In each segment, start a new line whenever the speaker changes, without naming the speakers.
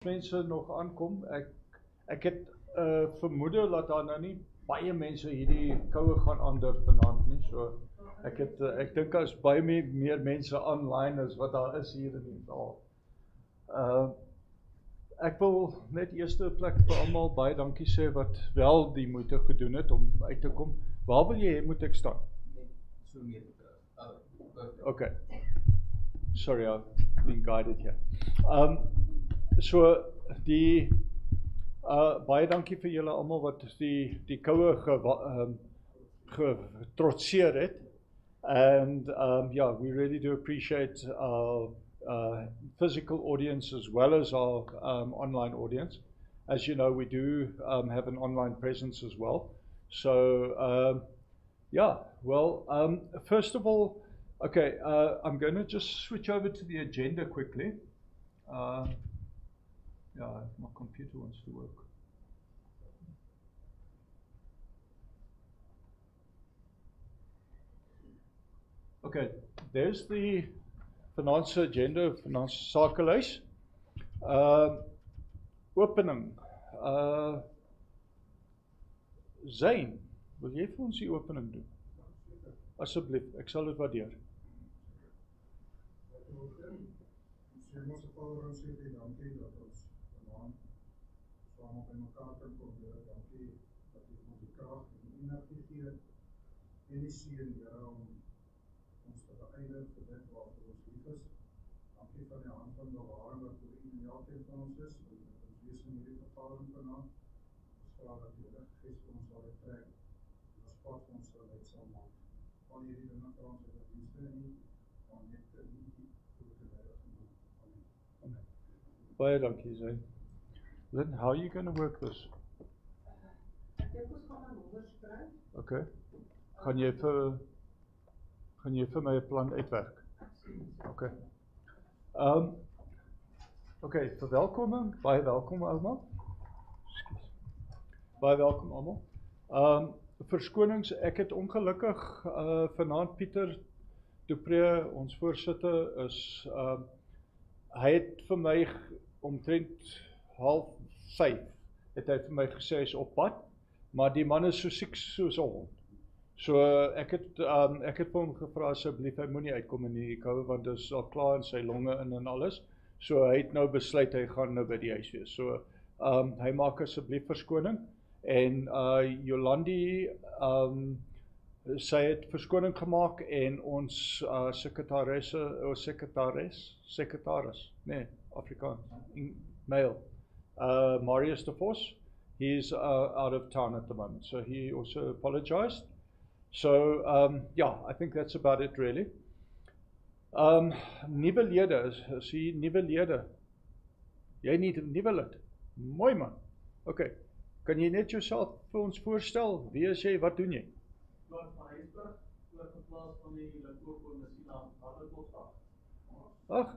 mense nog aankom. Ek het vermoede dat daar nou nie baie mense hierdie koue gaan aandurf vanaand nie. So ek dink as baie meer mense online is wat daar is hier in die saal. Ek wil net eerste plek vir almal baie dankie sê wat wel die moeite gedoen het om uit te kom. Waar wil jy hê moet ek staan?
So meer.
Okay. Sorry, I've been guided here. So die baie dankie vir julle almal wat die koue getrotseer het. And yeah, we really do appreciate our physical audience as well as our online audience. As you know, we do have an online presence as well. So yeah, well, first of all, okay, I'm going to just switch over to the agenda quickly. Yeah, my computer wants to work. Okay, there's the finance agenda, finance sakelys. Opening. Zain, wil jy vir ons die opening doen? Asseblief, ek sal dit waardeer.
Ons Vader, ons sê vir dankie dat ons vanaand saam op mekaar kan kom. Dankie dat U ons die krag en die energie gee en die seën, Here, om ons te beëindig vir dit waarvoor ons lief is. Dankie van die hand van bewaring wat vir U en elkeen van ons is. Ons wees in hierdie vergadering vanaand. Ons vra dat die Heilige Gees vir ons sal trek en ons pad vir ons sal leidsaam maak. Al hierdie dinge vir ons wat dienste nie, maar net vir U.
Baie dankie, Zain. Lynn, how are you going to work this?
Ek dink ons gaan honderd skryf.
Okay. Gaan jy vir my 'n plan uitwerk? Okay. Okay, verwelkoming, baie welkom almal. Baie welkom almal. Verskonings, ek het ongelukkig vanaand Pieter Dupree, ons voorsitter, is hy het vir my omtrent 4:30 het hy vir my gesê hy is op pad, maar die man is so siek soos 'n hond. So ek het vir hom gevra asseblief hy moenie uitkom in die koue want dit is al klaar in sy longe in en alles. So hy het nou besluit hy gaan nou by die huis wees. So hy maak asseblief verskoning en Jolandi sy het verskoning gemaak en ons sekretaris, nee, Afrikaans, male, Marius de Vos, he's out of town at the moment, so he also apologized. So, yeah, I think that's about it really. Nuwe lede, is hier nuwe lede? Jy nie nuwe lid? Mooi man. Okay, kan jy net jouself vir ons voorstel? Wie is jy, wat doen jy?
Oorgeplaas van die Limpopo-missie na Hartbeespoort.
Ag,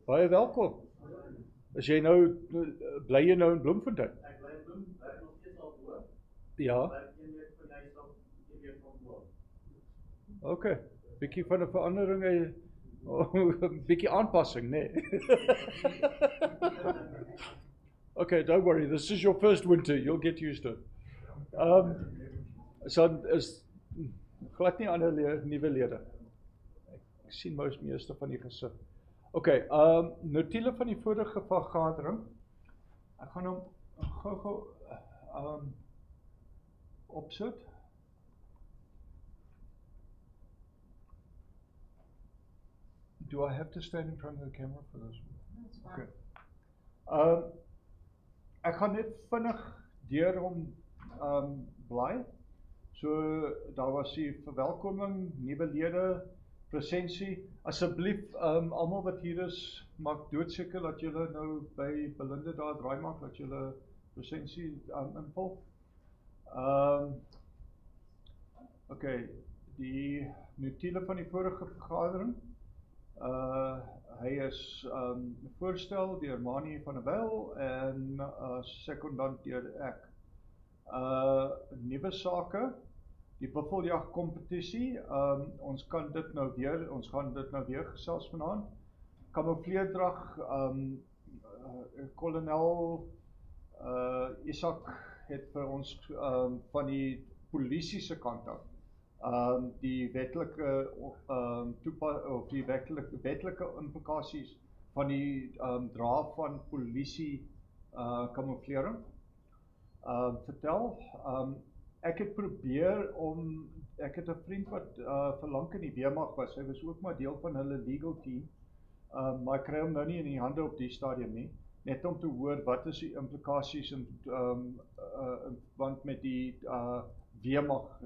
baie welkom. Is jy nou, bly jy nou in Bloemfontein?
Ek bly in Bloemfontein, werk nog steeds al voor.
Ja.
Werk een week van die huis af, een week van voor.
Okay, bietjie van 'n verandering, bietjie aanpassing, nee. Okay, don't worry, this is your first winter, you'll get used to it. So is glad nie ander nuwe lede. Ek sien meeste van die gesig. Okay, notiele van die vorige vergadering. Ek gaan hom gou opsit. Do I have to stand in front of the camera for this? Okay. Ek gaan net vinnig deur hom bly. So daar was die verwelkoming, nuwe lede, presensie. Asseblief almal wat hier is, maak doodseker dat julle nou by Belinda daar draai maak dat julle presensie invul. Okay, die notiele van die vorige vergadering. Hy is voorstel deur Manie van der Byl en sekondant deur ek. Nuwe sake, die buffeljag kompetisie, ons gaan dit nou weer gesels vanaand. Kamoufleerdrag, kolonel Isak het vir ons van die polisie se kant af die wetlike of die wetlike implikasies van die dra van polisie kamouflering vertel. Ek het probeer om, ek het 'n vriend wat vir lank in die weermag was, hy was ook maar deel van hulle legal team, maar ek kry hom nou nie in die hande op die stadium nie, net om te hoor wat is die implikasies in want met die weermag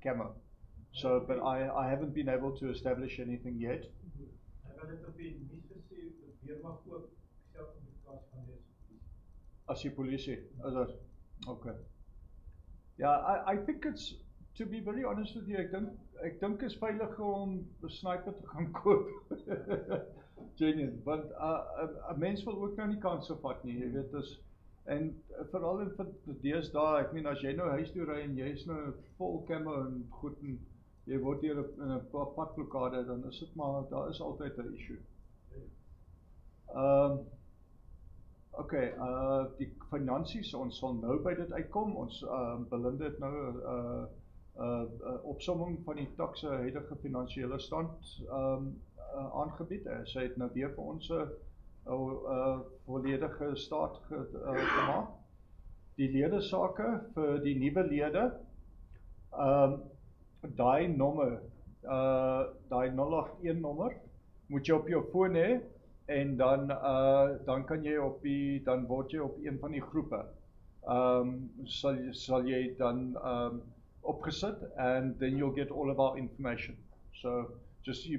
camo. So, but I haven't been able to establish anything yet.
Ek wil dit op die nuus gesê, dat weermag ook selfs implikasie van deze
As die polisie, is dat? Okay. Yeah, I think it's, to be very honest with you, ek dink is veilig om 'n sniper te gaan koop. Genuine, want 'n mens wil ook nou nie kanse vat nie, jy weet, en veral in deesdae, ek meen as jy nou huis toe ry en jy is nou vol camo en goed en jy word hier in 'n padblokkade, dan is dit maar, daar is altyd 'n issue. Okay, die finansies, ons sal nou by dit uitkom, ons Belinda het nou opsomming van die tak se huidige finansiële stand aangebied. Sy het nou weer vir ons 'n volledige staat gemaak. Die lede sake vir die nuwe lede, daai nommer, daai 081 nommer, moet jy op jou foon hê, en dan kan jy dan word jy op een van die groepe, sal jy dan opgesit, and then you'll get all of our information. So,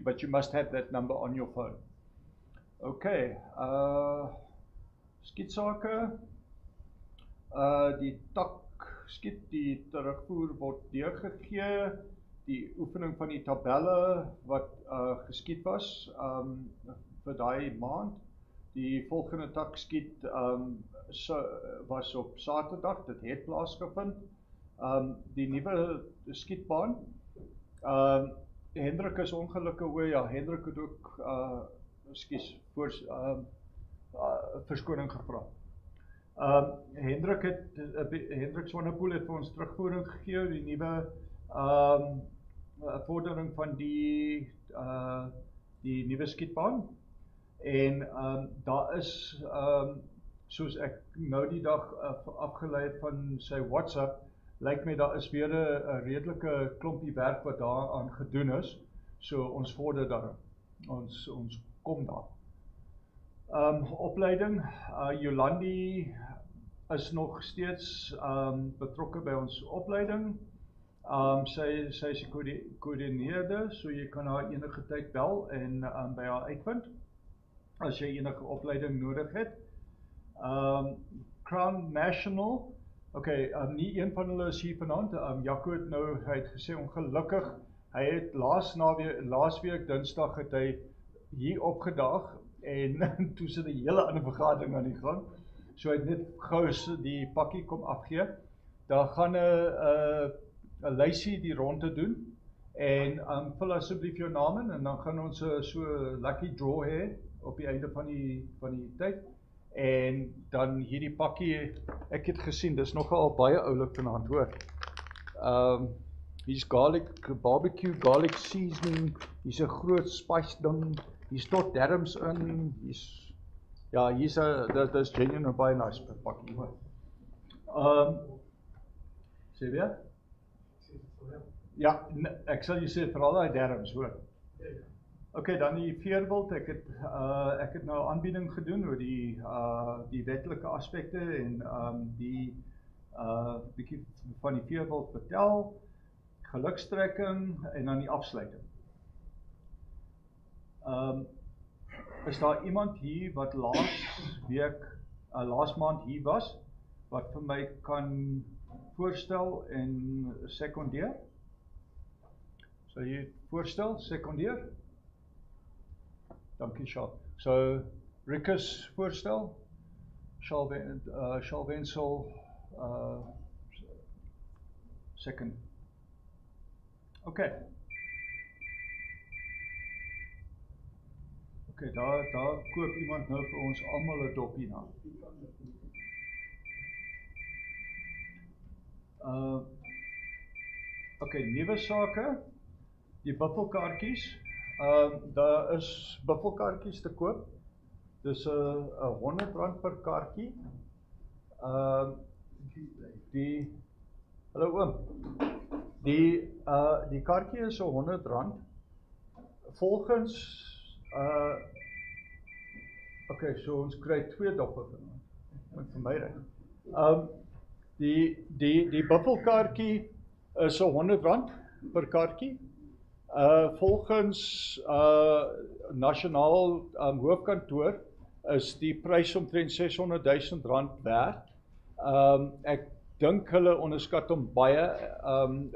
but you must have that number on your phone. Okay, skietsake, die tak skiet, die terugvoer word deurgegee, die oefening van die tabelle wat geskiet was, vir daai maand, die volgende tak skiet was op Saterdag, dit het plaasgevind, die nuwe skietbaan, Hendrik is ongelukkig, ja, Hendrik het ook, verskoning gevra. Hendrik Swanepoel het vir ons terugvoering gegee, die nuwe vordering van die nuwe skietbaan, en daar is, soos ek nou die dag afgelei van sy WhatsApp, lyk my daar is weer 'n redelike klompie werk wat daaraan gedoen is, so ons vorder daar, ons kom daar. Opleiding, Jolandi is nog steeds betrokke by ons opleiding, sy is die koördineerder, so jy kan haar enige tyd bel en by haar uitvind, as jy enige opleiding nodig het. Crown National, okay, nie een van hulle is hier vanaand, Jaco het nou, hy het gesê ongelukkig, hy het laasweek dinsdag het hy hier opgedaag, en toe sit 'n hele ander vergadering aan die gang, so hy het net gou die pakkie kom afgee, daar gaan 'n lysie die ronde doen, en vul asseblief jou naam in, en dan gaan ons so lucky draw hê, op die einde van die tyd, en dan hierdie pakkie, ek het gesien, dis nogal baie oulik vanaand, hoor. Hier's garlic, barbecue, garlic seasoning, hier's 'n groot spice ding, hier's tot darms in, ja, hier's dit is genuine en baie nice pakkie, hoor. Sê weer? Ja, ek sal jy sê, vooral die darms, hoor. Okay, dan die veerwild, ek het nou 'n aanbieding gedoen oor die wetlike aspekte en die bietjie van die veerwild vertel, gelukstrekking en dan die afsluiting. Is daar iemand hier wat laas maand hier was, wat vir my kan voorstel en sekondeer? So jy voorstel, sekondeer? Dankie, Charles. So, Rikus voorstel, Charles Wensel, second. Okay. Okay, daar koop iemand nou vir ons almal 'n doppie na. Okay, nuwe sake, die buffelkaartjies. Daar is buffelkaartjies te koop. Dis 'n R100 per kaartjie. Hallo oom. Die kaartjie is R100. Volgens okay, so ons kry 2 doppe vanaand. Moet vir my reg. Die buffelkaartjie is R100 per kaartjie. Volgens nasionaal hoofkantoor is die prys omtrent R600,000 werd. Ek dink hulle onderskat hom baie.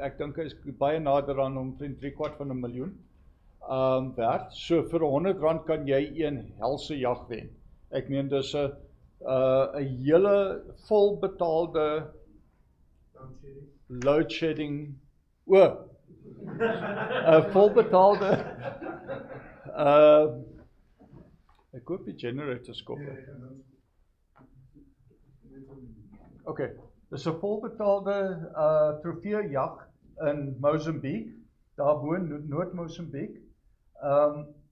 Ek dink hy is baie nader aan omtrent 750,000 werd. So vir R100 kan jy een helse jag wen. Ek meen dis 'n hele volbetaalde load shedding. Volbetaalde ek koop die generators koop. Okay, dis 'n volbetaalde trofeejag in Mozambique, daar bo in Noord-Mozambique.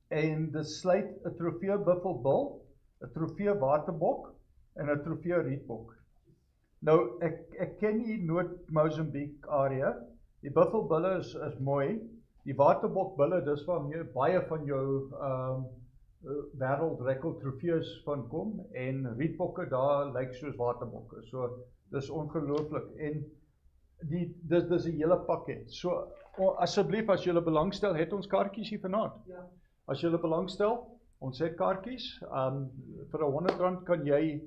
En dit sluit 'n trofee buffelbul, 'n trofee waterbok en 'n trofee rietbok. Nou ek ken nie Noord-Mozambique area. Die buffelbulle is mooi. Die waterbokbulle, dis waar baie van jou wêreldrekord trofees van kom, en rietbokke daar lyk soos waterbokke. So dis ongelooflik, en dis 'n hele pakket. So asseblief, as julle belangstel, het ons kaartjies hier vanaand.
Ja.
As julle belangstel, ons het kaartjies. Vir R100 kan jy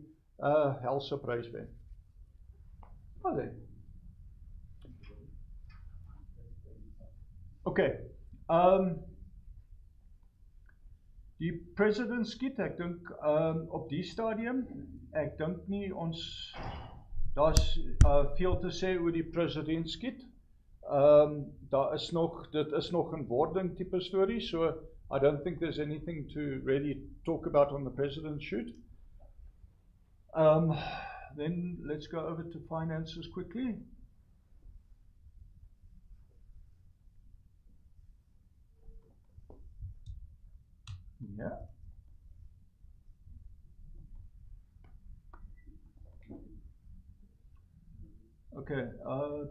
helse prys wen. Okay. Die president skiet, ek dink op die stadium, ek dink nie ons daar's veel te sê oor die president skiet. Dit is nog 'n wording tipe storie, so I don't think there's anything to really talk about on the president's shoot. Then let's go over to finances quickly. Yeah. Okay,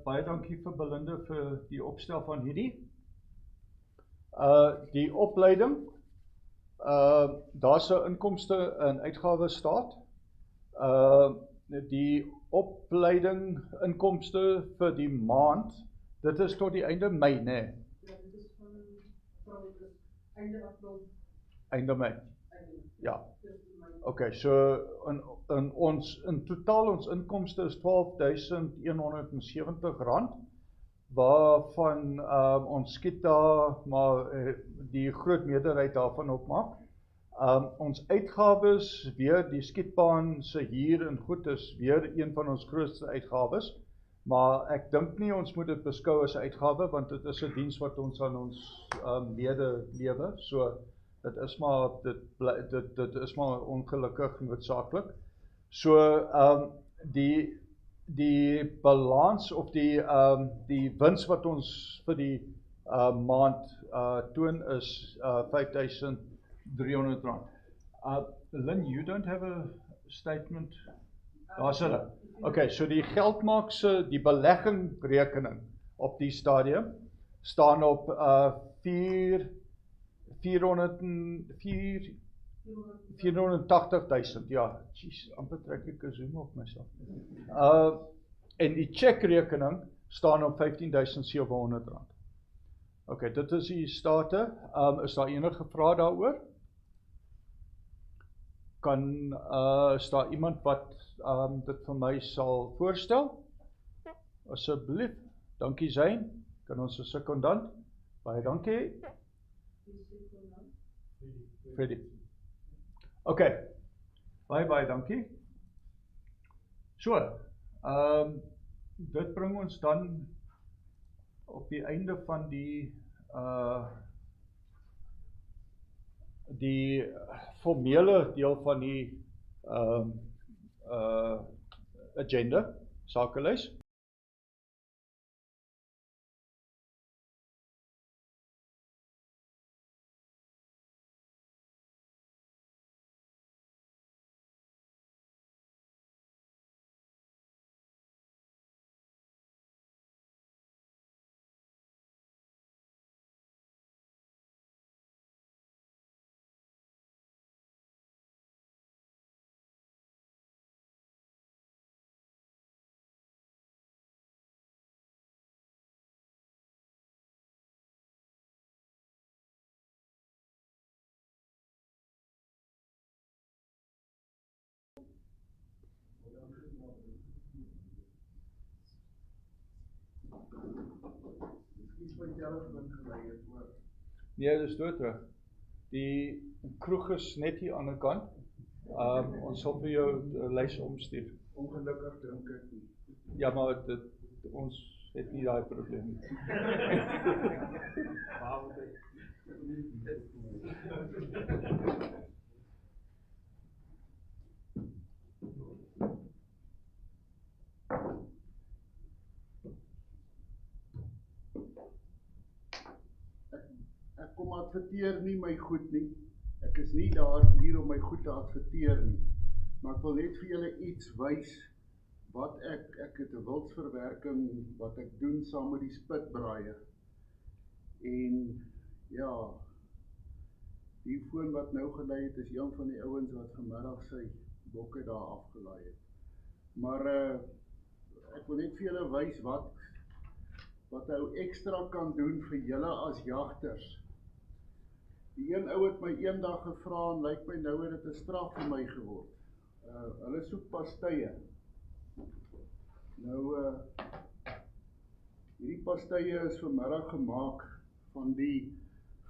baie dankie vir Belinda vir die opstel van hierdie. Die opleiding, daar's 'n inkomste en uitgawes staat. Die opleiding inkomste vir die maand, dit is tot die einde Mei, né?
Ja, dit is van einde April.
Einde Mei. Ja.
Dis my.
Okay, so in totaal ons inkomste is R12,170, waarvan ons skiet daar maar die groot meerderheid daarvan opmaak. Ons uitgawes, weer die skietbaan se huur en goed is weer een van ons grootste uitgawes, maar ek dink nie ons moet dit beskou as 'n uitgawe, want dit is 'n diens wat ons aan ons lede lewe, so dit is maar ongelukkig noodsaaklik. So die balans of die wins wat ons vir die maand toon is R5,300. Lynn, you don't have a statement? Daar's hulle. Okay, so die geldmaakse, die beleggingsrekening op die stadium staan op 480,000, ja, jeez, amper trek ek 'n zoom op myself. En die checkrekening staan op R15,700. Okay, dit is die state. Is daar enige vrae daaroor? Is daar iemand wat dit vir my sal voorstel? Asseblief, dankie Zain, kan ons 'n sekondant? Baie dankie. Freddy. Okay, baie dankie. So, dit bring ons dan op die einde van die die formele deel van die agenda, sakelys. Nee, dis dood terug. Die kroeg is net hier aan die kant. Ons sal vir jou 'n lys omstuur.
Ongelukkig dink ek nie.
Ja, maar ons het nie daai probleem nie.
Ek kom adverteer nie my goed nie. Ek is nie hier om my goed te adverteer nie. Maar ek wil net vir julle iets wys wat ek het 'n wildsverwerking wat ek doen saam met die spitbraaie. En ja, die foon wat nou gelei het is een van die ouens wat vanmiddag sy bokke daar afgelaai het. Maar ek wil net vir julle wys wat ou ekstra kan doen vir julle as jagters. Die een ou het my eendag gevra en lyk my nou het dit 'n straf vir my geword. Hulle soek pastye. Nou, hierdie pastye is vanmiddag gemaak van die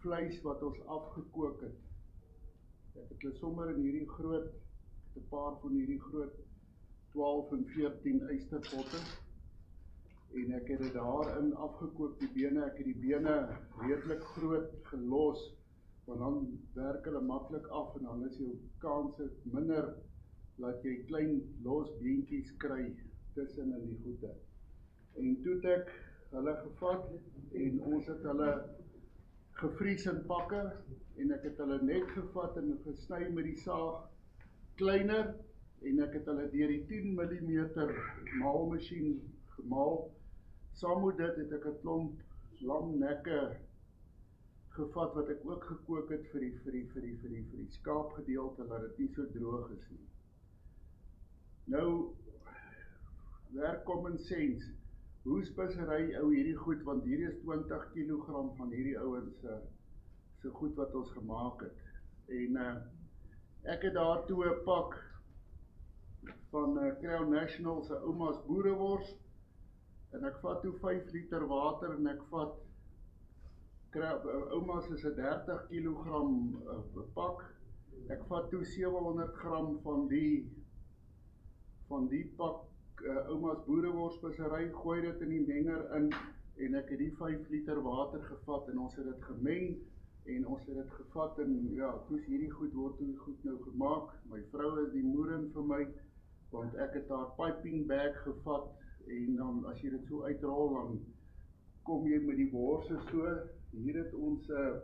vleis wat ons afgekook het. Ek het hulle sommer in hierdie groot, ek het 'n paar van hierdie groot 12 en 14 ysterpotte. En ek het dit daarin afgekook, die bene, ek het die bene redelik groot gelos, want dan werk hulle maklik af en dan is jou kanse minder dat jy klein los beentjies kry tussen in die goede. En toe het ek hulle gevat en ons het hulle gevries in pakke en ek het hulle net gevat en gesny met die saag kleiner en ek het hulle deur die 10 mm maalmasjien gemaal. Saam met dit het ek 'n klomp lamnekke gevat wat ek ook gekook het vir die skaapgedeelte, laat dit nie so droog is nie. Nou, werk common sense, hoe spesery ou hierdie goed, want hier is 20 kg van hierdie ouens se goed wat ons gemaak het. En ek het daartoe 'n pak van Crown National se ouma's boerewors, en ek vat toe 5 liter water en ek vat ouma's is 'n 30 kg pak. Ek vat toe 700 gram van die pak ouma's boereworspesery, gooi dit in die menger in en ek het die 5 liter water gevat en ons het dit gemeng en ons het dit gevat en ja, toes hierdie goed word die goed nou gemaak. My vrou is die moerin vir my, want ek het haar piping bag gevat en dan as jy dit so uitrol, dan kom jy met die worse so. Hier het ons 'n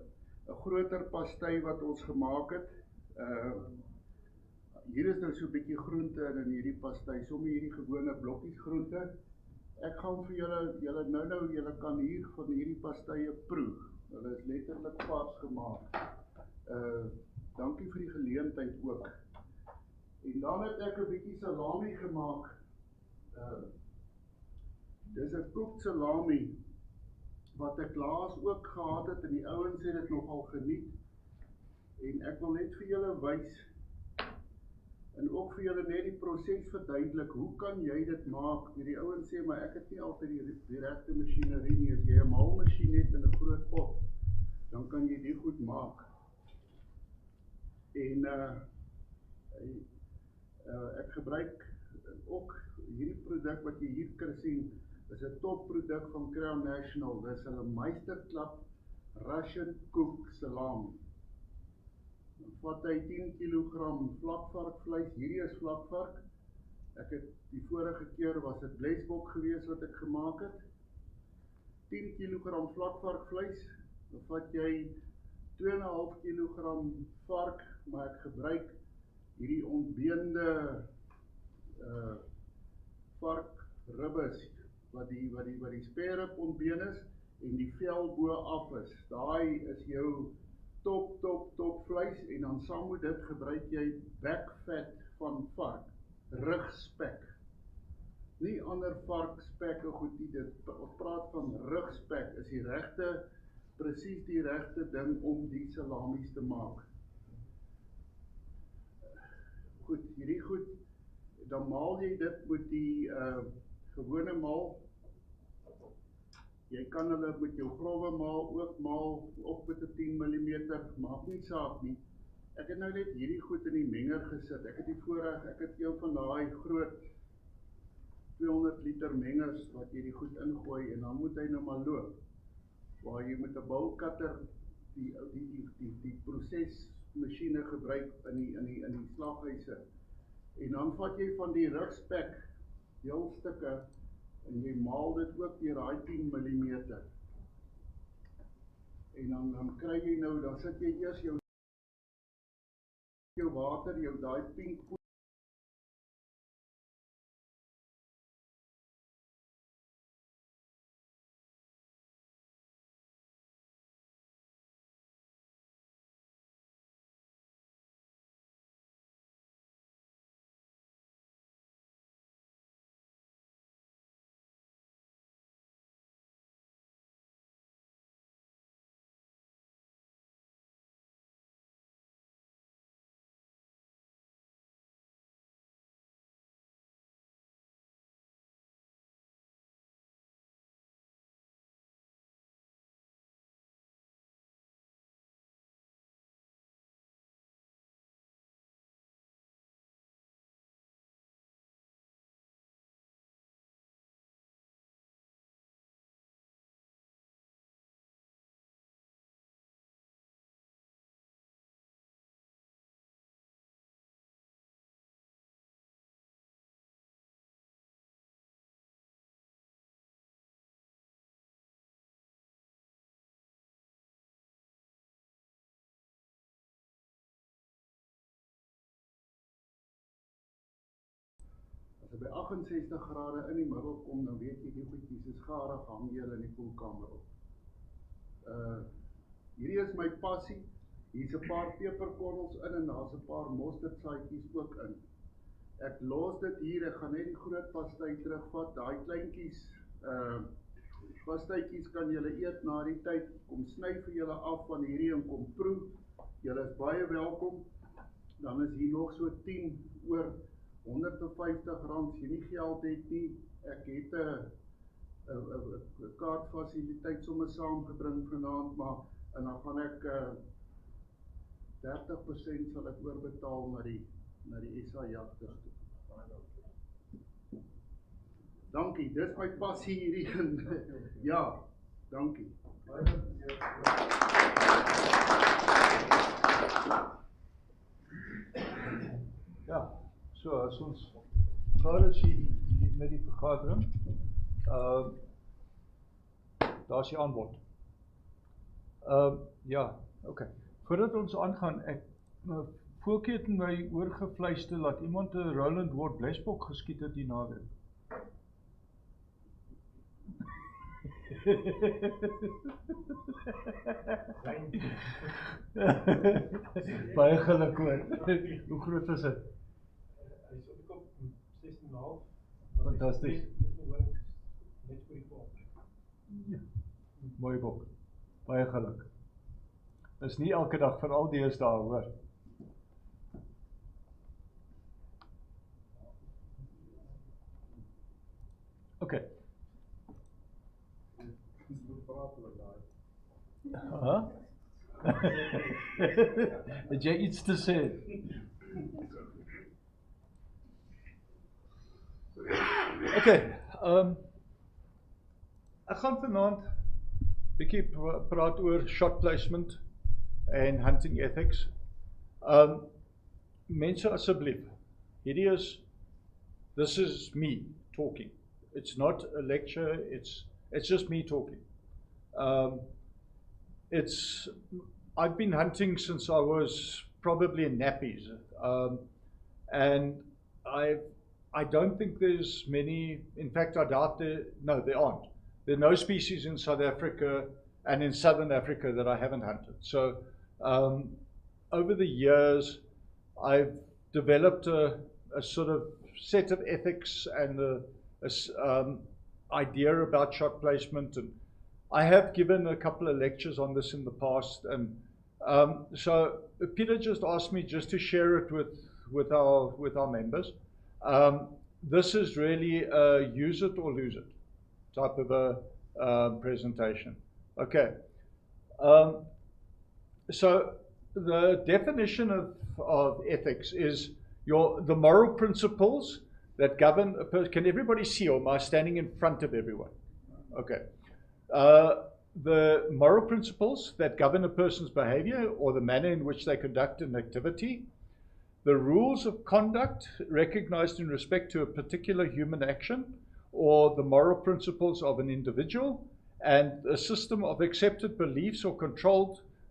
groter pastei wat ons gemaak het. Hier is nou so 'n bietjie groente in hierdie pastei, sommer hierdie gewone blokkies groente. Ek gaan vir julle nou julle kan hier van hierdie pasteie proe. Hulle is letterlik vars gemaak. Dankie vir die geleentheid ook. En dan het ek 'n bietjie salami gemaak. Dis 'n koek salami wat ek laas ook gehad het en die ouens het dit nogal geniet. En ek wil net vir julle wys en ook vir julle net die proses verduidelik. Hoe kan jy dit maak? Die ouens sê, maar ek het nie altyd die regte masjinerie nie. As jy 'n maalmasjien het in 'n groot pot, dan kan jy die goed maak. En ek gebruik ook hierdie produk wat jy hier kan sien, is 'n topproduk van Crown National. Dis hulle Meisterklap Russian Cook Salami.
Dan vat hy 10 kg vlakvarkvleis, hierdie is vlakvark. Ek het die vorige keer was dit blesbok gewees wat ek gemaak het. 10 kg vlakvarkvleis, dan vat jy 2,5 kg vark, maar ek gebruik hierdie ontbeende varkribbes wat die sperrib ontbeen is en die vel bo af is. Daai is jou top vleis en dan saam met dit gebruik jy bekvet van vark, rugspek. Nie ander varkspekke goed nie, ons praat van rugspek, is die regte, presies die regte ding om die salamies te maak. Goed, hierdie goed, dan maal jy dit met die gewone maal. Jy kan hulle met jou grove maal ook maal, of met 'n 10 mm, maak nie saak nie. Ek het nou net hierdie goed in die menger gesit. Ek het die voorreg, ek het een van daai groot 200 liter mengers wat jy die goed ingooi en dan moet hy nou maar loop. Waar jy met 'n bulkatter die prosesmasjiene gebruik in die slaghuise. En dan vat jy van die rugspek deelstukke en jy maal dit ook deur daai 10 mm. En dan kry jy nou, dan sit jy eers jou water, jou daai pink by 68 grade in die middel kom, dan weet jy die goedjies is garig, hang jy in die koelkamer op. Hierdie is my passie, hier is 'n paar peperkorrels in en daar's 'n paar mosterdsaadjies ook in. Ek los dit hier, ek gaan net die groot pastei terugvat, daai kleintjies, pasteitjies kan julle eet na die tyd, kom sny vir julle af van hierdie en kom proe, julle is baie welkom, dan is hier nog so 10 oor, R150 as jy nie geld het nie. Ek het 'n kaartfasiliteit sommer saamgebring vanaand, maar en dan gaan ek 30% sal ek oorbetaal na die SAJWV toe. Dankie, dis my passie hierdie. Ja, dankie.
Ja, so as ons klaar is hier met die vergadering, daar is die aanbod. Ja, oké. Voordat ons aangaan, ek Voeltjie het in my oorgefluister laat iemand 'n Roland Ward blesbok geskiet het die naweek. Baie geluk hoor. Hoe groot is dit?
Hy is op die kop 16,5.
Fantasties.
Net vir die kop.
Ja, mooi bok. Baie geluk. Is nie elke dag vir al deesdae hoor. Oké. Het jy iets te sê? Oké, ek gaan vanaand bietjie praat oor shot placement en hunting ethics. Mense asseblief, this is me talking. It's not a lecture, it's just me talking. I've been hunting since I was probably in nappies, and I don't think there's many, in fact I doubt there aren't. There are no species in South Africa and in Southern Africa that I haven't hunted. So over the years, I've developed a sort of set of ethics and a idea about shot placement, and I have given a couple of lectures on this in the past, and so Peter just asked me just to share it with our members. This is really a use it or lose it type of a presentation. Okay. So the definition of ethics is the moral principles that govern a person. Can everybody see, or am I standing in front of everyone? Okay. The moral principles that govern a person's behavior or the manner in which they conduct an activity, the rules of conduct recognized in respect to a particular human action, or the moral principles of an individual, and a system of accepted beliefs or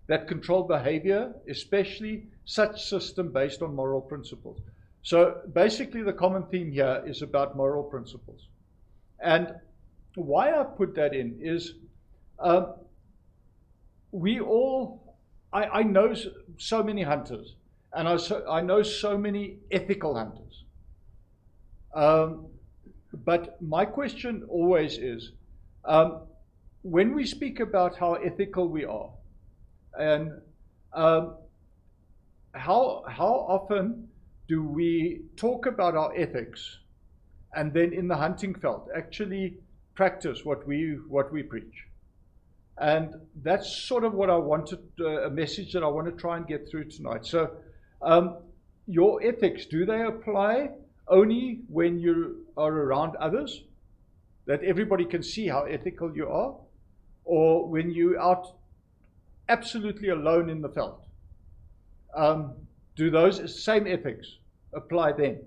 that control behavior, especially such system based on moral principles. So basically the common theme here is about moral principles. And why I put that in is I know so many hunters, and I know so many ethical hunters. But my question always is, when we speak about how ethical we are, and how often do we talk about our ethics and then in the hunting felt actually practice what we preach? And that's sort of what I wanted, a message that I want to try and get through tonight. So your ethics, do they apply only when you are around others, that everybody can see how ethical you are, or when you're out absolutely alone in the veld? Do those same ethics apply then?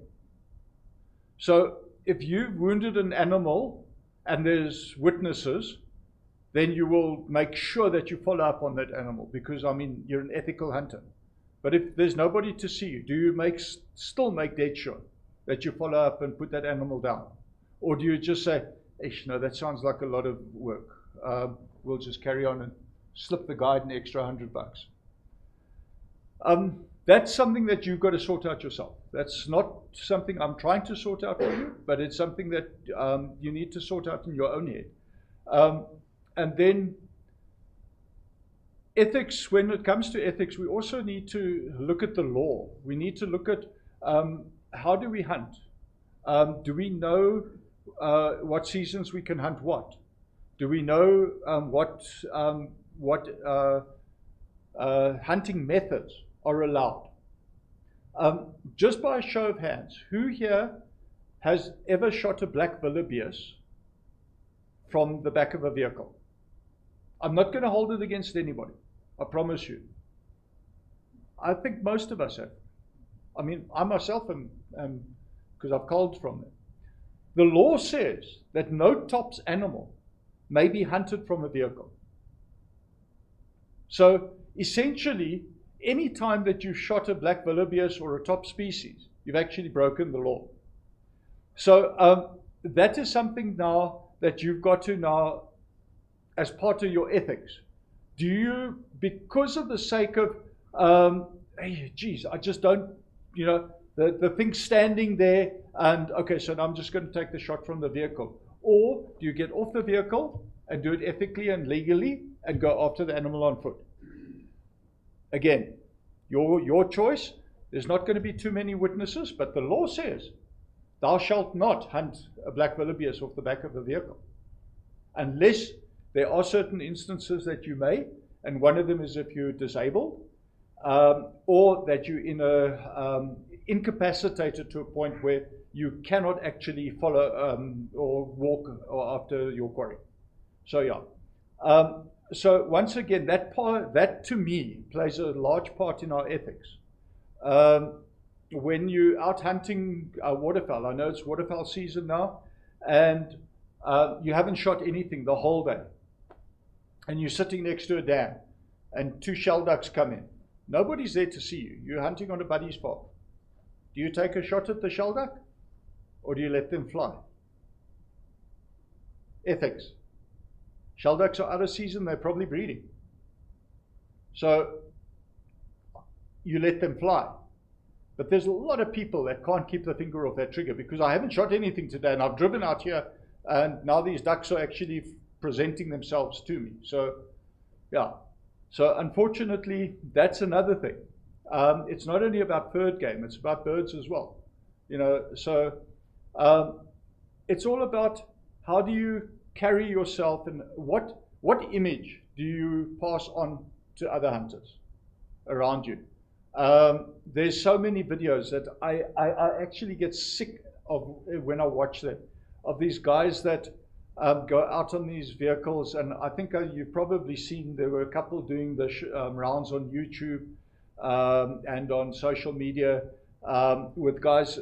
So if you've wounded an animal and there's witnesses, then you will make sure that you follow up on that animal, because I mean you're an ethical hunter. But if there's nobody to see you, do you still make dead sure that you follow up and put that animal down? Or do you just say, no, that sounds like a lot of work, we'll just carry on and slip the guide an extra $100? That's something that you've got to sort out yourself. That's not something I'm trying to sort out for you, but it's something that you need to sort out in your own head. And then ethics, when it comes to ethics, we also need to look at the law. We need to look at how do we hunt? Do we know what seasons we can hunt what? Do we know what hunting methods are allowed? Just by a show of hands, who here has ever shot a black wildebeest from the back of a vehicle? I'm not going to hold it against anybody, I promise you. I think most of us have. I mean, I myself am, because I've culled from them. The law says that no tops animal may be hunted from a vehicle. So essentially, any time that you've shot a black wildebeest or a top species, you've actually broken the law. So that is something now that you've got to now, as part of your ethics. Do you, because of the sake of, hey, geez, I just don't, the thing standing there, and okay, so now I'm just going to take the shot from the vehicle. Or do you get off the vehicle and do it ethically and legally and go after the animal on foot? Again, your choice. There's not going to be too many witnesses, but the law says, thou shalt not hunt a black wildebeest off the back of a vehicle, unless there are certain instances that you may, and one of them is if you're disabled, or that you're incapacitated to a point where you cannot actually follow or walk or after your quarry. So yeah. So once again, that to me plays a large part in our ethics. when you're out hunting waterfowl, I know it's waterfowl season now, and you haven't shot anything the whole day, and you're sitting next to a dam, and 2 shell ducks come in. Nobody's there to see you. You're hunting on a buddy's farm. Do you take a shot at the shell duck, or do you let them fly? Ethics. Shell ducks are out of season, they're probably breeding. So you let them fly. But there's a lot of people that can't keep the finger off that trigger because I haven't shot anything today and I've driven out here and now these ducks are actually presenting themselves to me. So, yeah. So unfortunately, that's another thing. It's not only about bird game, it's about birds as well. You know, so it's all about how do you carry yourself and what image do you pass on to other hunters around you. There's so many videos that I actually get sick of when I watch them, of these guys that go out on these vehicles, and I think you've probably seen there were a couple doing the rounds on YouTube and on social media with guys.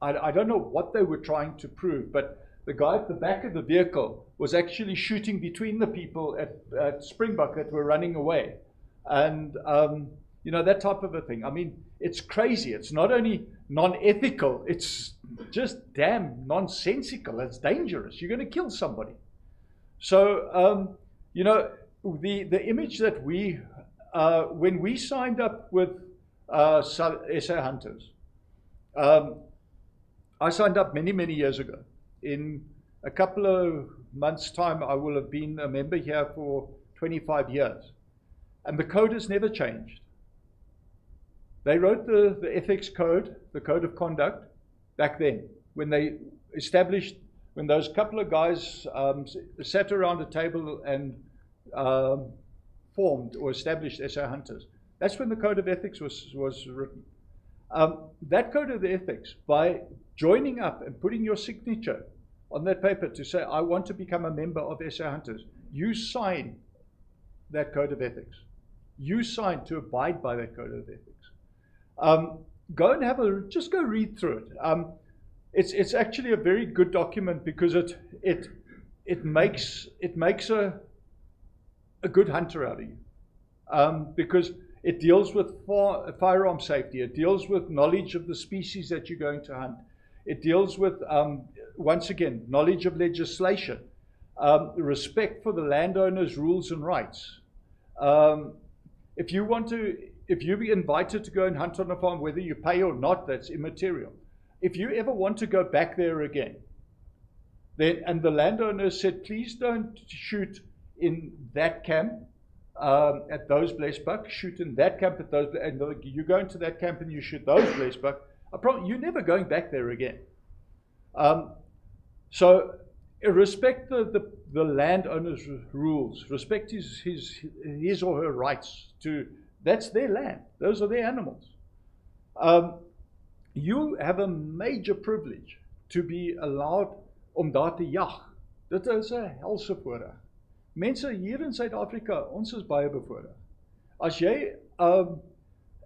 I don't know what they were trying to prove, but the guy at the back of the vehicle was actually shooting between the people at Springbok that were running away. And, you know, that type of a thing. I mean, it's crazy. It's not only non-ethical, it's just damn nonsensical. It's dangerous. You're going to kill somebody. So, you know, the image that we, when we signed up with SA Hunters, I signed up many, many years ago. In a couple of months' time, I will have been a member here for 25 years. And the code has never changed. They wrote the ethics code, the code of conduct, back then, when they established, when those couple of guys sat around a table and formed or established SA Hunters. That's when the code of ethics was written. That code of the ethics, by joining up and putting your signature on that paper to say, I want to become a member of SA Hunters, you sign that code of ethics. You sign to abide by that code of ethics. Go and just go read through it. It's actually a very good document because it makes a good hunter out of you. Because it deals with firearm safety. It deals with knowledge of the species that you're going to hunt. It deals with, once again, knowledge of legislation, respect for the landowner's rules and rights. If you be invited to go and hunt on a farm, whether you pay or not, that's immaterial. If you ever want to go back there again, and the landowner said, please don't shoot in that camp at those blessed bucks, shoot in that camp at those, and you go into that camp and you shoot those blessed bucks, you're never going back there again. So respect the landowner's rules, respect his or her rights to, that's their land, those are their animals. You have a major privilege to be allowed om daar te jag. Dit is 'n helse voorreg. Mense hier in Suid-Afrika, ons is baie bevoordeel. As jy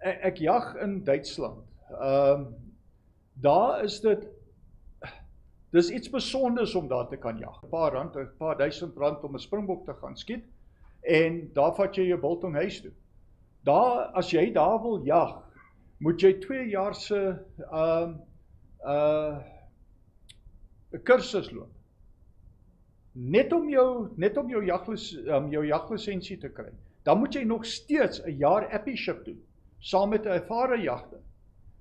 ek jag in Duitsland. Daar is dis iets besonders om daar te kan jag. 'n paar duisend rand om 'n springbok te gaan skiet en daar vat jy jou biltong huis toe. Daar, as jy daar wil jag, moet jy 2 jaar se 'n kursus loop. Net om jou jaglisensie te kry. Dan moet jy nog steeds 'n jaar apprenticeship doen, saam met 'n ervare jagter,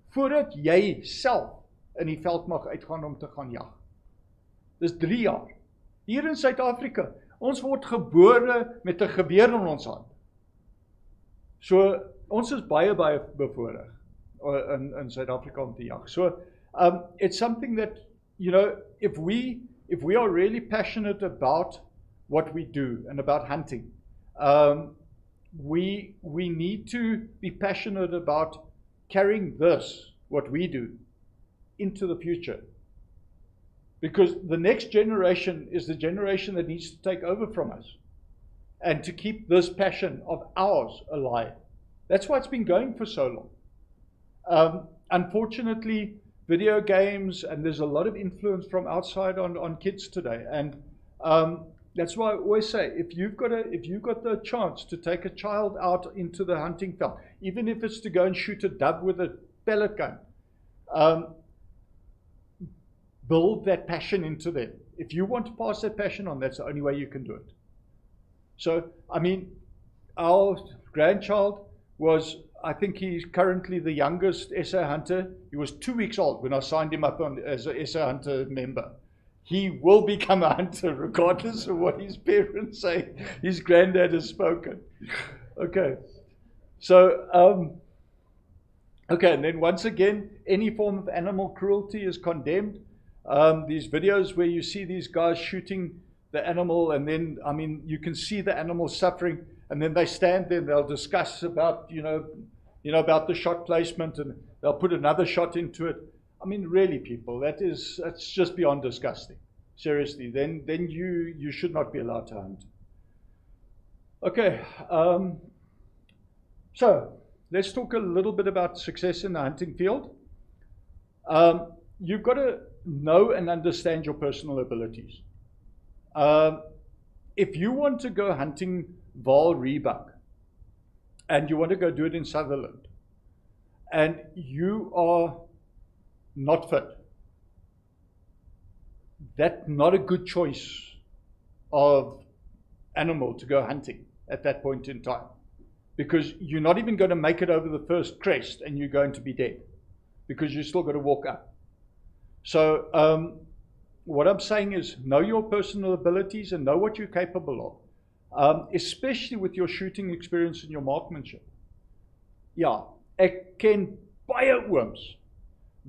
voordat jy self in die veld mag uitgaan om te gaan jag. Dis 3 jaar. Hier in Suid-Afrika, ons word gebore met 'n geweer in ons hand. So, ons is baie bevoordeel in Suid-Afrika om te jag. So, it's something that, you know, if we are really passionate about what we do and about hunting, we need to be passionate about carrying this, what we do, into the future. Because the next generation is the generation that needs to take over from us and to keep this passion of ours alive. That's why it's been going for so long. Unfortunately, video games, and there's a lot of influence from outside on kids today, and that's why I always say, if you've got the chance to take a child out into the hunting field, even if it's to go and shoot a dove with a pellet gun, build that passion into them. If you want to pass that passion on, that's the only way you can do it. So, I mean, our grandchild was, I think he's currently the youngest SA hunter. He was 2 weeks old when I signed him up as a SA hunter member. He will become a hunter regardless of what his parents say. His granddad has spoken. Okay. So, okay, and then once again, any form of animal cruelty is condemned. These videos where you see these guys shooting the animal, and then, I mean, you can see the animal suffering, and then they stand there and they'll discuss about, you know, about the shot placement, and they'll put another shot into it. I mean, really, people, that's just beyond disgusting. Seriously, then you should not be allowed to hunt. Okay, so let's talk a little bit about success in the hunting field. You've got to know and understand your personal abilities. If you want to go hunting Vaal rebuck, and you want to go do it in Sutherland, and you are not fit, that's not a good choice of animal to go hunting at that point in time, because you're not even going to make it over the first crest, and you're going to be dead, because you're still got to walk up. So what I'm saying is, know your personal abilities and know what you're capable of, especially with your shooting experience and your marksmanship. Ja, ek ken baie ooms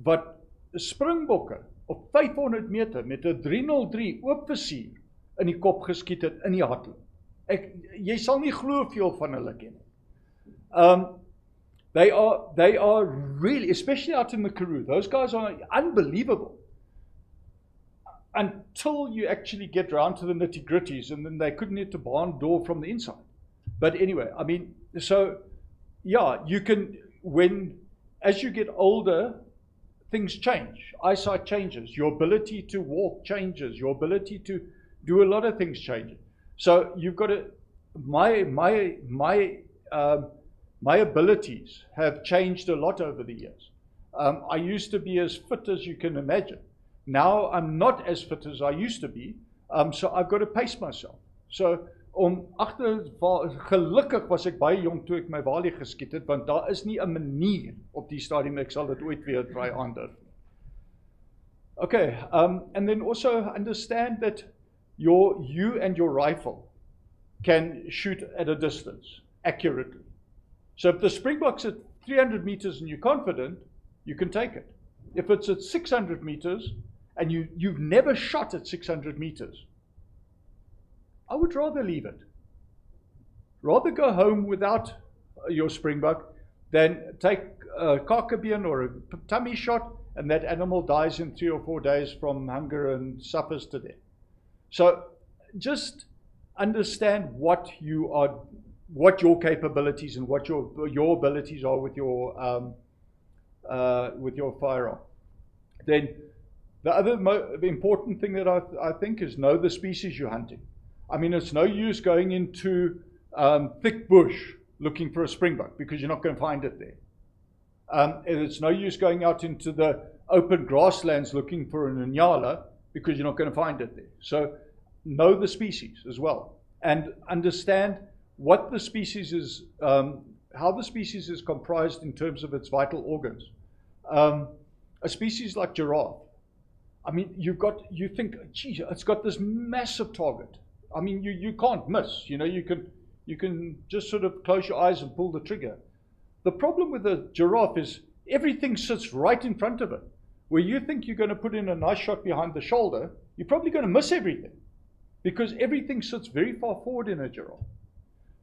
wat springbokke op 500 meter met 'n 303 oop visier in die kop geskiet het in die hardloop. Jy sal nie glo veel van hulle ken. They are really, especially out in the Karoo, those guys are unbelievable. Until you actually get around to the nitty-gritties, and then they couldn't hit the barn door from the inside. But anyway, I mean, so, yeah, you can, as you get older, things change. Eyesight changes. Your ability to walk changes. Your ability to do a lot of things changes. So you've got to, my abilities have changed a lot over the years. I used to be as fit as you can imagine. Now I'm not as fit as I used to be, so I've got to pace myself. So gelukkig was ek baie jong toe ek my walie geskiet het, want daar is nie 'n manier op die stadium ek sal dit ooit weer try aandurf. Okay, and then also understand that you and your rifle can shoot at a distance accurately. So if the springbok's at 300 meters and you're confident, you can take it. If it's at 600 meters and you've never shot at 600 meters, I would rather leave it. Rather go home without your springbok than take a kakebeen or a tummy shot and that animal dies in 3 or 4 days from hunger and suffers to death. So just understand what your capabilities and what your abilities are with your firearm. Then the other important thing that I think is know the species you're hunting. I mean, it's no use going into thick bush looking for a springbok because you're not going to find it there. And it's no use going out into the open grasslands looking for an inyala because you're not going to find it there. So know the species as well and understand what the species is, how the species is comprised in terms of its vital organs. A species like giraffe, I mean, you think, geez, it's got this massive target. I mean, you can't miss. You know, you can just sort of close your eyes and pull the trigger. The problem with a giraffe is everything sits right in front of it. Where you think you're going to put in a nice shot behind the shoulder, you're probably going to miss everything because everything sits very far forward in a giraffe.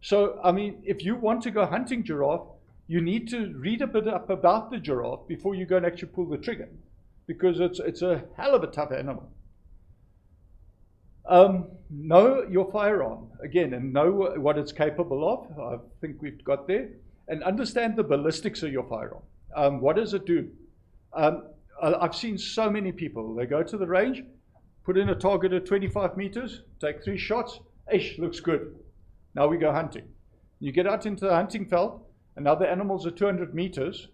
So, I mean, if you want to go hunting giraffe, you need to read a bit up about the giraffe before you go and actually pull the trigger, because it's a hell of a tough animal. Know your firearm, again, and know what it's capable of. I think we've got there. And understand the ballistics of your firearm. What does it do? I've seen so many people, they go to the range, put in a target at 25 meters, take 3 shots, looks good. Now we go hunting. You get out into the hunting veld, and now the animals are 200 meters,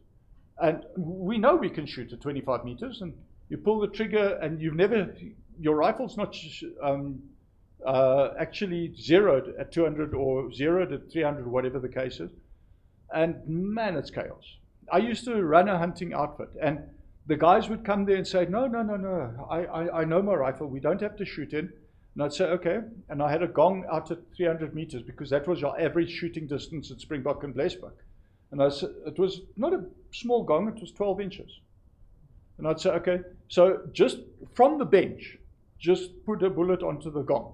and we know we can shoot at 25 meters, and you pull the trigger, and your rifle's not actually zeroed at 200 or zeroed at 300, whatever the case is. And man, it's chaos. I used to run a hunting outfit, and the guys would come there and say, no, I know my rifle, we don't have to shoot in. And I'd say, okay. And I had a gong out at 300 meters because that was your average shooting distance at Springbok and Blesbok. And I said, it was not a small gong, it was 12 inches. And I'd say, okay, so just from the bench, just put a bullet onto the gong.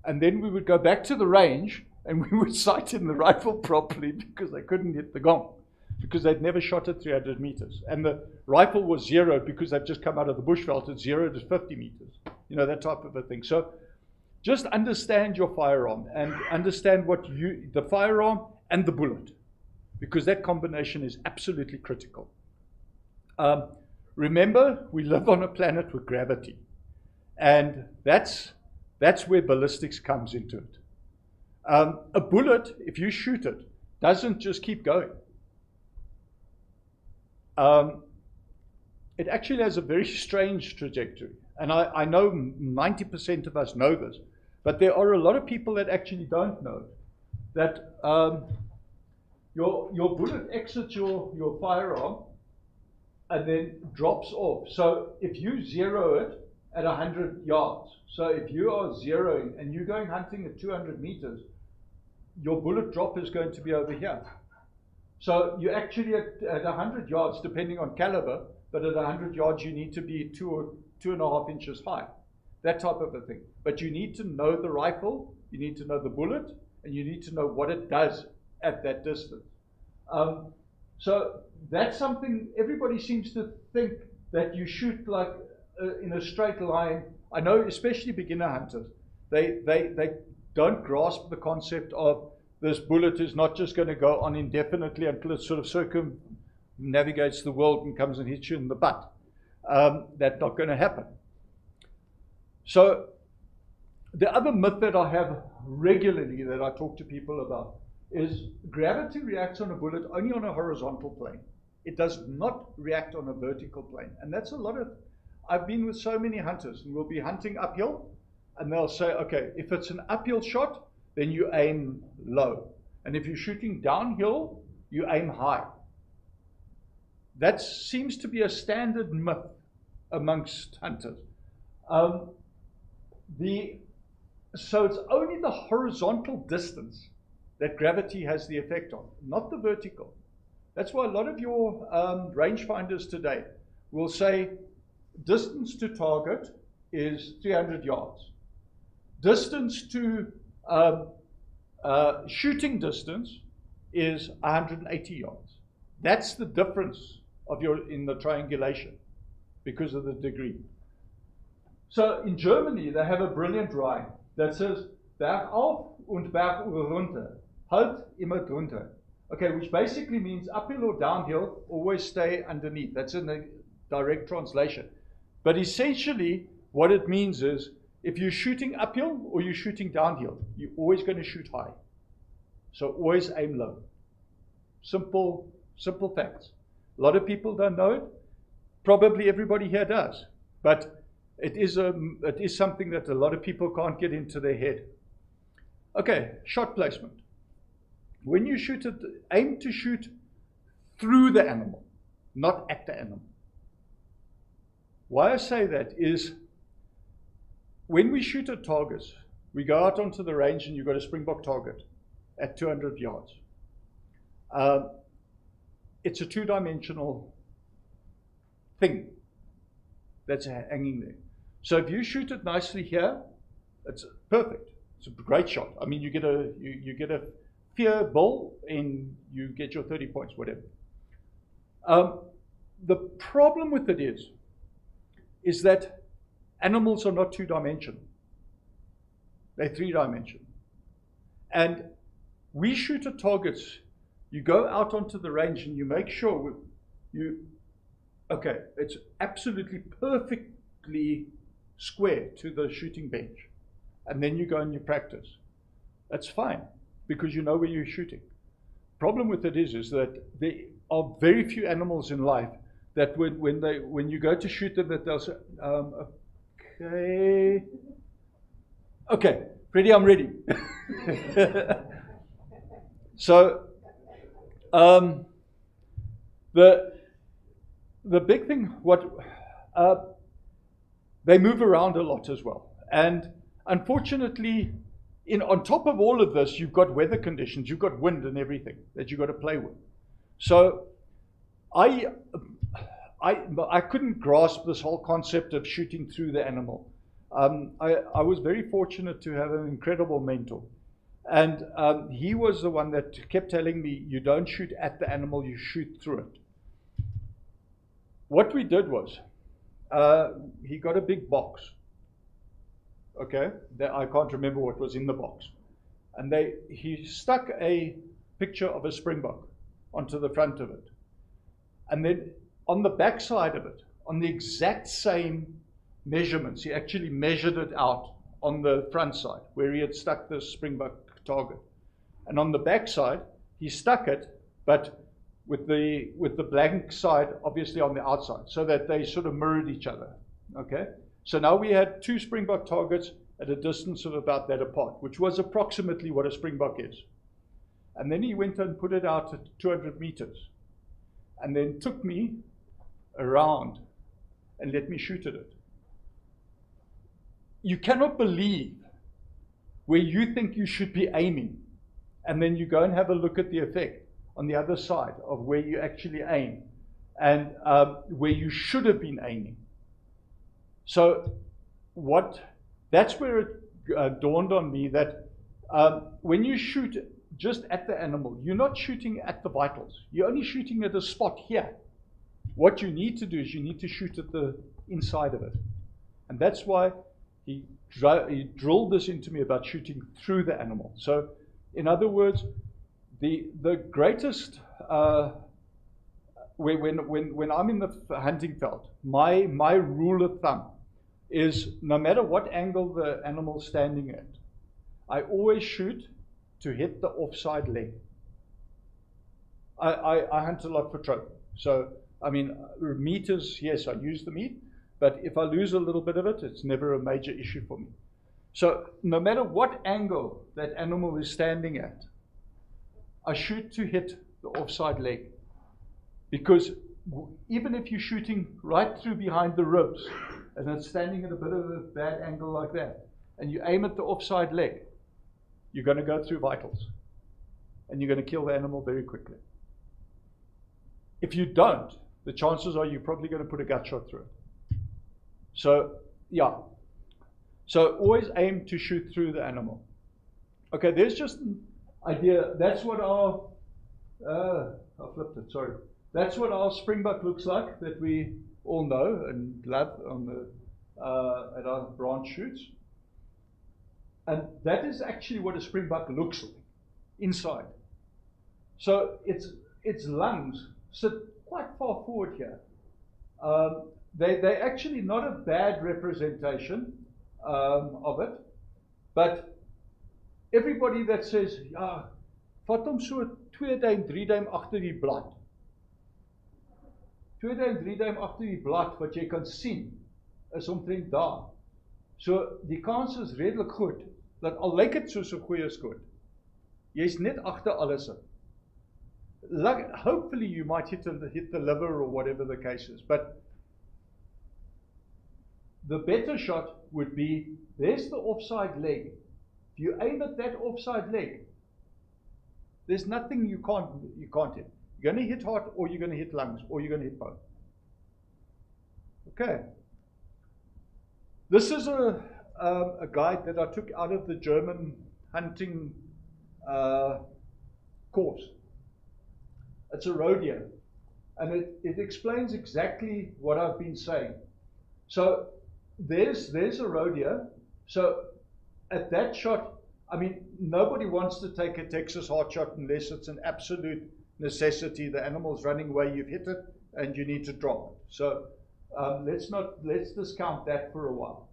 And then we would go back to the range and we would sight in the rifle properly because they couldn't hit the gong, because they'd never shot at 300 meters. And the rifle was zeroed because they've just come out of the bushveld, it's zeroed at 50 meters. You know, that type of a thing. So just understand your firearm and understand the firearm and the bullet, because that combination is absolutely critical. Remember, we live on a planet with gravity, and that's where ballistics comes into it. A bullet, if you shoot it, doesn't just keep going. It actually has a very strange trajectory. And I know 90% of us know this, but there are a lot of people that actually don't know that your bullet exits your firearm and then drops off. So if you zero it at 100 yards, so if you are zeroing and you're going hunting at 200 meters, your bullet drop is going to be over here. So you actually at 100 yards, depending on caliber, but at 100 yards you need to be 2 or 2.5 inches high, that type of a thing. But you need to know the rifle, you need to know the bullet, and you need to know what it does at that distance. So that's something everybody seems to think that you shoot like in a straight line. I know, especially beginner hunters, they don't grasp the concept of this bullet is not just going to go on indefinitely until it sort of circumnavigates the world and comes and hits you in the butt. That's not going to happen. So the other myth that I have regularly that I talk to people about is gravity reacts on a bullet only on a horizontal plane. It does not react on a vertical plane. And that's a lot of, I've been with so many hunters, and we'll be hunting uphill, and they'll say, okay, if it's an uphill shot, then you aim low. And if you're shooting downhill, you aim high. That seems to be a standard myth amongst hunters. So it's only the horizontal distance that gravity has the effect on, not the vertical. That's why a lot of your rangefinders today will say distance to target is 300 yards. Distance to shooting distance is 180 yards. That's the difference in the triangulation because of the degree. So in Germany, they have a brilliant rhyme that says, Bergauf und bergunter, halt immer drunter. Okay, which basically means uphill or downhill, always stay underneath. That's in the direct translation. But essentially, what it means is, if you're shooting uphill or you're shooting downhill, you're always going to shoot high. So always aim low. Simple facts. A lot of people don't know it. Probably everybody here does. But it is something that a lot of people can't get into their head. Okay, shot placement. When you shoot it, aim to shoot through the animal, not at the animal. Why I say that is, when we shoot at targets, we go out onto the range and you've got a Springbok target at 200 yards. It's a two-dimensional thing that's hanging there. So if you shoot it nicely here, it's perfect. It's a great shot. I mean, you get a fear bull and you get your 30 points, whatever. The problem with it is that animals are not two-dimensional. They're three-dimensional. And we shoot at targets. You go out onto the range and you make sure Okay, it's absolutely perfectly square to the shooting bench. And then you go and you practice. That's fine, because you know where you're shooting. Problem with it is that there are very few animals in life that when you go to shoot them, that they'll say, okay, Freddie, I'm ready. So, the big thing, they move around a lot as well. And unfortunately, on top of all of this, you've got weather conditions, you've got wind and everything that you've got to play with. So I couldn't grasp this whole concept of shooting through the animal. I was very fortunate to have an incredible mentor. And he was the one that kept telling me, you don't shoot at the animal, you shoot through it. What we did was, he got a big box. Okay, I can't remember what was in the box. And he stuck a picture of a springbok onto the front of it. And then on the back side of it, on the exact same measurements, he actually measured it out on the front side where he had stuck the springbok target. And on the back side, he stuck it, but with the blank side obviously on the outside, so that they sort of mirrored each other. Okay, so now we had two springbok targets at a distance of about that apart, which was approximately what a springbok is. And then he went and put it out at 200 meters, and then took me around and let me shoot at it. You cannot believe where you think you should be aiming, and then you go and have a look at the effect on the other side of where you actually aim, and where you should have been aiming. So that's where it dawned on me that when you shoot just at the animal, you're not shooting at the vitals. You're only shooting at a spot here. What you need to do is you need to shoot at the inside of it. And that's why he drilled this into me about shooting through the animal. So in other words, the greatest, when I'm in the hunting field, my rule of thumb is no matter what angle the animal's standing at, I always shoot to hit the offside leg. I hunt a lot for trophy. So, I mean, meat is, yes, I use the meat, but if I lose a little bit of it, it's never a major issue for me. So, no matter what angle that animal is standing at, I shoot to hit the offside leg. Because even if you're shooting right through behind the ribs, and it's standing at a bit of a bad angle like that, and you aim at the offside leg, you're going to go through vitals. And you're going to kill the animal very quickly. If you don't, the chances are you're probably going to put a gut shot through it. So, yeah. So always aim to shoot through the animal. Okay, there's just an idea. That's what I flipped it, sorry. That's what our springbok looks like, that we all know and love on the, at our branch shoots. And that is actually what a springbok looks like inside. So its lungs sit quite far forward here. They're actually not a bad representation of it, but everybody that says, ja, vat hom so 2 duim, 3 duim agter die blad. 2 duim, 3 duim agter die blad wat jy kan sien, is omtrent daar. So die kans is redelik goed, dat al lyk het soos 'n goeie skoot, jy's net agter alles in. Hopefully you might hit the liver or whatever the case is, but the better shot would be, there's the offside leg. If you aim at that offside leg, there's nothing you can't hit. You're going to hit heart, or you're going to hit lungs, or you're going to hit both. Okay. This is a guide that I took out of the German hunting course. It's a rodeo, and it explains exactly what I've been saying. So there's a rodeo. So at that shot, I mean, nobody wants to take a Texas heart shot unless it's an absolute necessity. The animal's running away, you've hit it, and you need to drop it. So let's discount that for a while.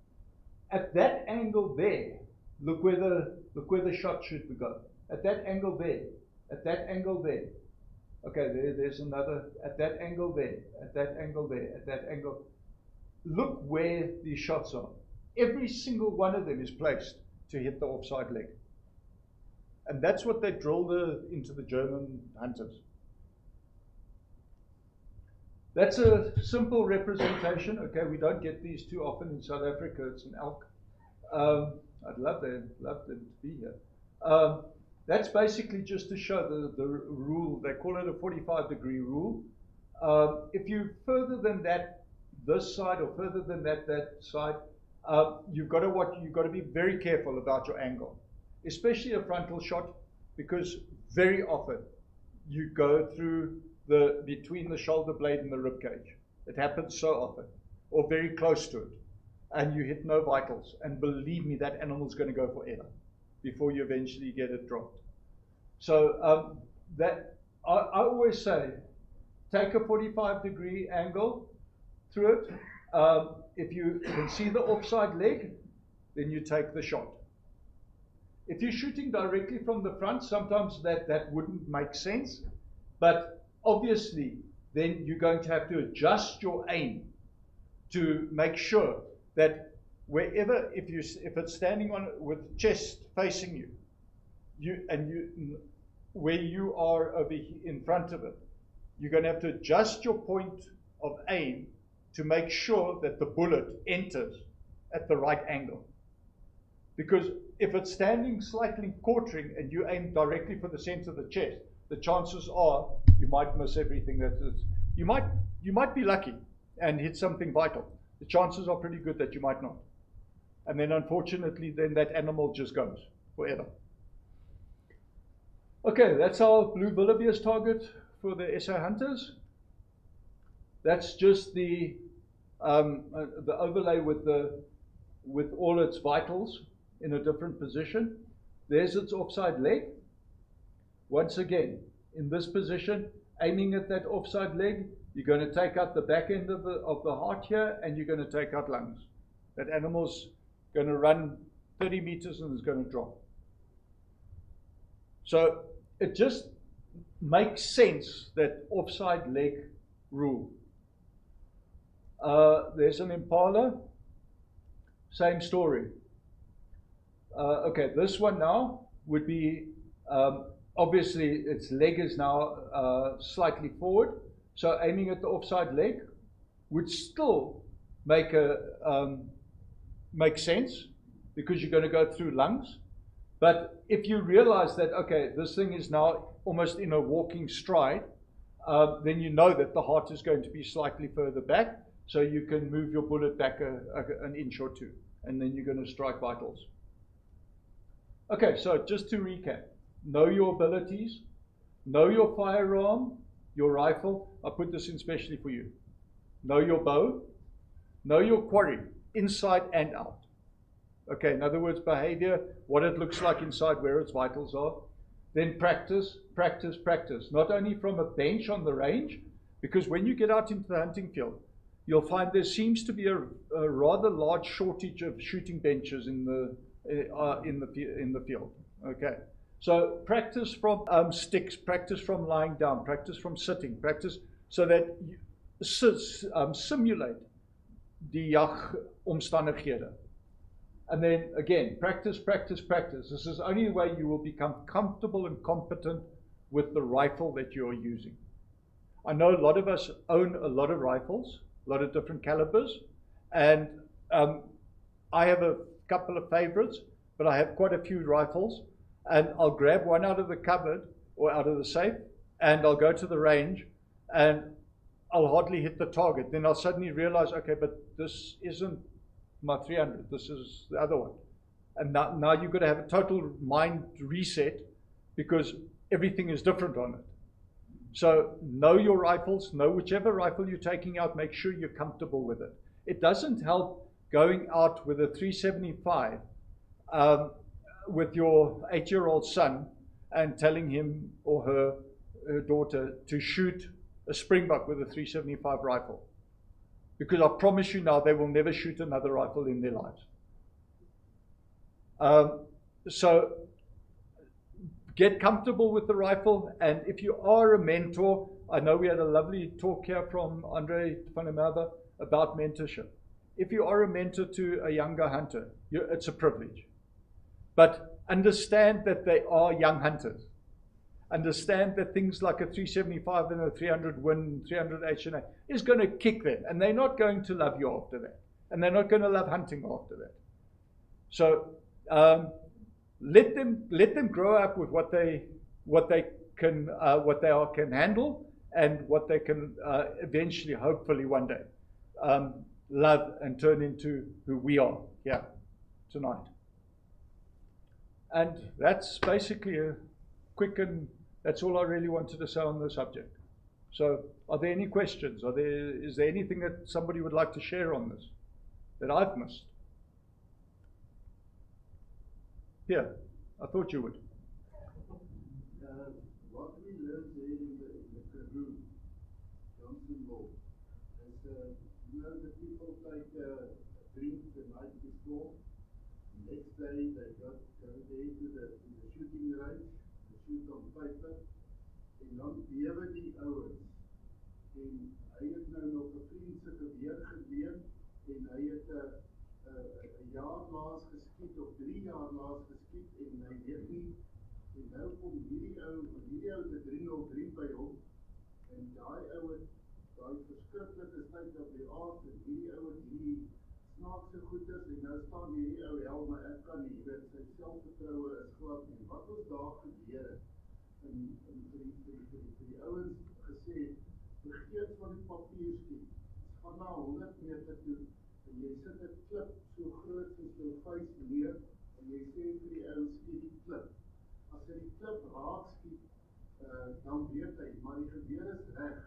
At that angle there, look where the shot should go. At that angle there, at that angle there. Okay, there's another, at that angle there, at that angle there, at that angle. Look where these shots are. Every single one of them is placed to hit the offside leg. And that's what they drilled into the German hunters. That's a simple representation. Okay, we don't get these too often in South Africa. It's an elk. I'd love them to be here. That's basically just to show the rule. They call it a 45-degree rule. If you further than that, this side, or further than that side, you've got to be very careful about your angle, especially a frontal shot, because very often you go through between the shoulder blade and the rib cage. It happens so often, or very close to it, and you hit no vitals. And believe me, that animal's going to go forever before you eventually get it dropped. So I always say, take a 45-degree angle through it. If you can see the offside leg, then you take the shot. If you're shooting directly from the front, sometimes that wouldn't make sense, but obviously then you're going to have to adjust your aim to make sure that wherever, if it's standing on with chest facing you, where you are over in front of it, you're going to have to adjust your point of aim to make sure that the bullet enters at the right angle. Because if it's standing slightly quartering and you aim directly for the center of the chest, the chances are you might miss everything that is. You might be lucky and hit something vital. The chances are pretty good that you might not. And then unfortunately, then that animal just goes forever. Okay, that's our blue wildebeest target for the SA hunters. That's just the overlay with all its vitals in a different position. There's its offside leg. Once again, in this position, aiming at that offside leg, you're going to take out the back end of the heart here, and you're going to take out lungs. That animal's going to run 30 meters and is going to drop. So it just makes sense, that offside leg rule. There's an impala, same story. Okay, this one now would be, obviously its leg is now slightly forward, so aiming at the offside leg would still make sense, because you're going to go through lungs. But if you realize that, okay, this thing is now almost in a walking stride, then you know that the heart is going to be slightly further back, so you can move your bullet back an inch or two, and then you're going to strike vitals. Okay, so just to recap, know your abilities, know your firearm, your rifle. I put this in specially for you. Know your bow, know your quarry, inside and out. Okay, in other words, behavior, what it looks like inside, where its vitals are. Then practice, practice, practice. Not only from a bench on the range, because when you get out into the hunting field, you'll find there seems to be a rather large shortage of shooting benches in the field. Okay, so practice from sticks, practice from lying down, practice from sitting, practice so that you simulate die jagomstandighede. And then again, practice, practice, practice. This is the only way you will become comfortable and competent with the rifle that you're using. I know a lot of us own a lot of rifles, a lot of different calibers, and I have a couple of favorites, but I have quite a few rifles, and I'll grab one out of the cupboard or out of the safe, and I'll go to the range, and I'll hardly hit the target. Then I'll suddenly realize, okay, but this isn't my 300, this is the other one. And now you've got to have a total mind reset, because everything is different on it. So know your rifles, know whichever rifle you're taking out, make sure you're comfortable with it. It doesn't help going out with a 375 with your 8-year-old son and telling him or her daughter to shoot a springbuck with a 375 rifle. Because I promise you now, they will never shoot another rifle in their lives. So get comfortable with the rifle, and if you are a mentor, I know we had a lovely talk here from Andre van der Merwe about mentorship. If you are a mentor to a younger hunter, it's a privilege. But understand that they are young hunters. Understand that things like a 375 and a 300 Win, 300 H&A is going to kick them, and they're not going to love you after that, and they're not going to love hunting after that. So let them grow up with what they can handle, and what they can eventually, hopefully, one day love and turn into who we are here tonight. And that's basically a quick, and that's all I really wanted to say on the subject. So are there any questions? Is there anything that somebody would like to share on this that I've missed? Yeah, I thought you would.
What we learned there in the Karoo, Johnsonville, is the people take a drink the night before. Next day they go there to the shooting range, they shoot on paper, en dan bewe die ouens. En hy het nou nog 'n vriend se geweer geleen, en hy het 'n jaar laas geskiet of 3 jaar laas geskiet, en hy weet nie, en nou kom hierdie ou te 303 by hom, en daai ou het daai verskriklike tyd op die aard, en hierdie ou het hierdie snaakse goeders, en nou staan hierdie ou hel, maar ek kan nie, weet, sy selfvertroue is glad nie. Wat ons daar gebeur het, en vir die ouens gesê, vergeet van die papierskiet, gaan na 100 meter toe, en jy sit 'n klip so groot soos jou vuis neer, en jy sê vir die ou, skiet die klip. As hy die klip raak skiet, dan weet hy, maar die geweer is reg,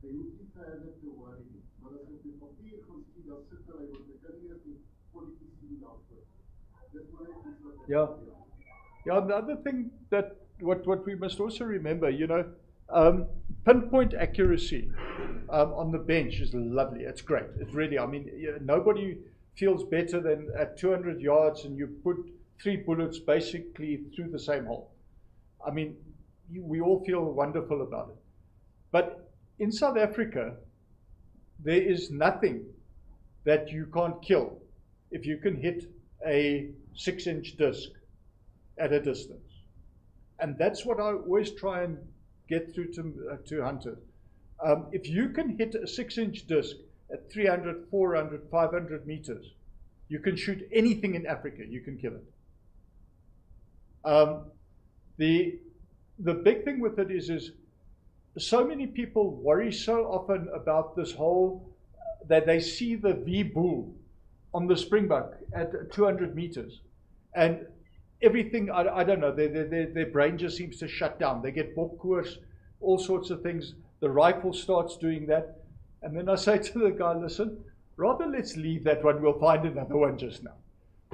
hy hoef nie verder te worry nie. Maar as hy op die papier gaan skiet, dan sit hy, want hy kan nie eens die politiek sien daarvoor. Dis maar net iets wat
Yeah. The other thing that what we must also remember, pinpoint accuracy on the bench is lovely. It's great. It's really, I mean, nobody feels better than at 200 yards and you put 3 bullets basically through the same hole. I mean, we all feel wonderful about it. But in South Africa, there is nothing that you can't kill if you can hit a 6-inch disc at a distance. And that's what I always try and get through to hunters. If you can hit a 6-inch disc at 300, 400, 500 meters, you can shoot anything in Africa, you can kill it. The big thing with it is so many people worry so often about this whole, that they see the V-bull on the springbuck at 200 meters. And everything, I don't know, their brain just seems to shut down. They get bokkoers, all sorts of things. The rifle starts doing that. And then I say to the guy, listen, rather let's leave that one, we'll find another one just now.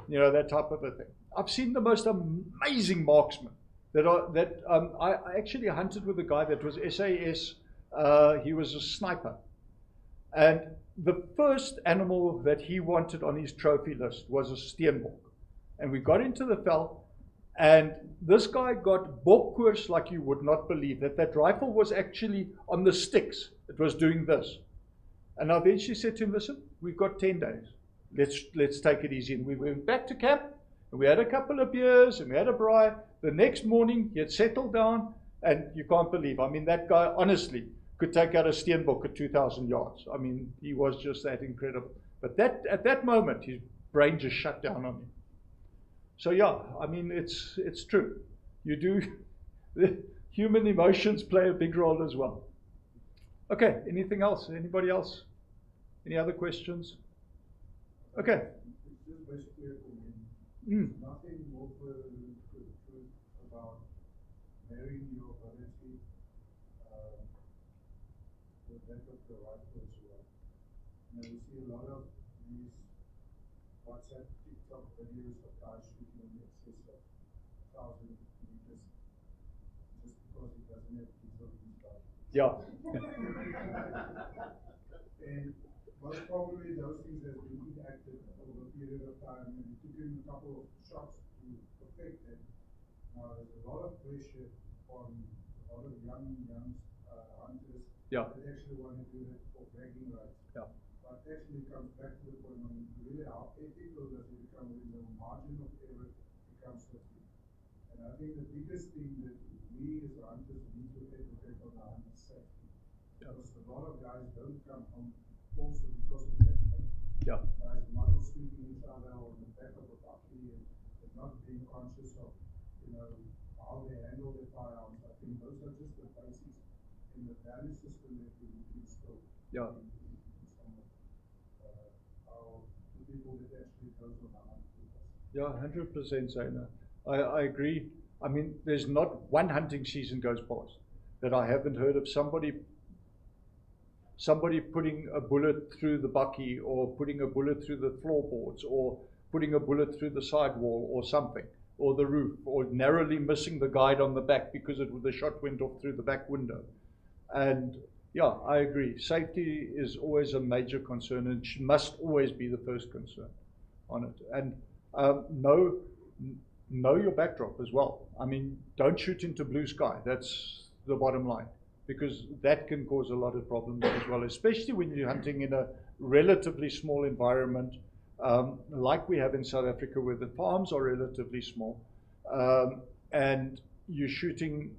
That type of a thing. I've seen the most amazing marksmen I actually hunted with a guy that was SAS, he was a sniper. And the first animal that he wanted on his trophy list was a steenbok. And we got into the veld, and this guy got bokkoers like you would not believe, that rifle was actually on the sticks. It was doing this. And I eventually said to him, listen, we've got 10 days. Let's take it easy. And we went back to camp, and we had a couple of beers, and we had a braai. The next morning, he had settled down, and you can't believe, I mean, that guy, honestly, could take out a steenbok at 2,000 yards. I mean, he was just that incredible. But at that moment, his brain just shut down on him. So yeah, I mean, it's true. You do, the human emotions play a big role as well. Okay, anything else? Anybody else? Any other questions? Okay.
It's just basically a comment. Nothing more further than the truth about marrying your ability with that of the rifle as well. We see a lot of these WhatsApp, TikTok videos of guys shooting in excess of 1,000 meters just because he doesn't have kids on his rifle.
Yeah.
And most probably those things have been enacted over a period of time, and it took him a couple of shots to perfect them. Now there's a lot of pressure on a lot of young hunters
Yeah.
that actually want to do that for bragging rights.
Yeah.
But actually comes back to the point when really how ethical does it become when the margin of error becomes so big. And I think the biggest thing that we as hunters need to advocate on our hunter safety. Because a lot of guys don't come home also because of that.
Yeah.
Guys muzzle sweeping each other on the back of a bucky and not being conscious of, how they handle their firearms. I think those are just the basics in the value system that we need to instill.
Yeah.
In some of the people that actually goes on our hunt with us.
Yeah, 100%, Zaina. I agree. I mean, there's not one hunting season goes past that I haven't heard of somebody putting a bullet through the bucky, or putting a bullet through the floorboards, or putting a bullet through the sidewall or something, or the roof, or narrowly missing the guide on the back because the shot went off through the back window. And yeah, I agree. Safety is always a major concern, and must always be the first concern on it. And know your backdrop as well. I mean, don't shoot into blue sky. That's the bottom line, because that can cause a lot of problems as well, especially when you're hunting in a relatively small environment, like we have in South Africa, where the farms are relatively small, and you're shooting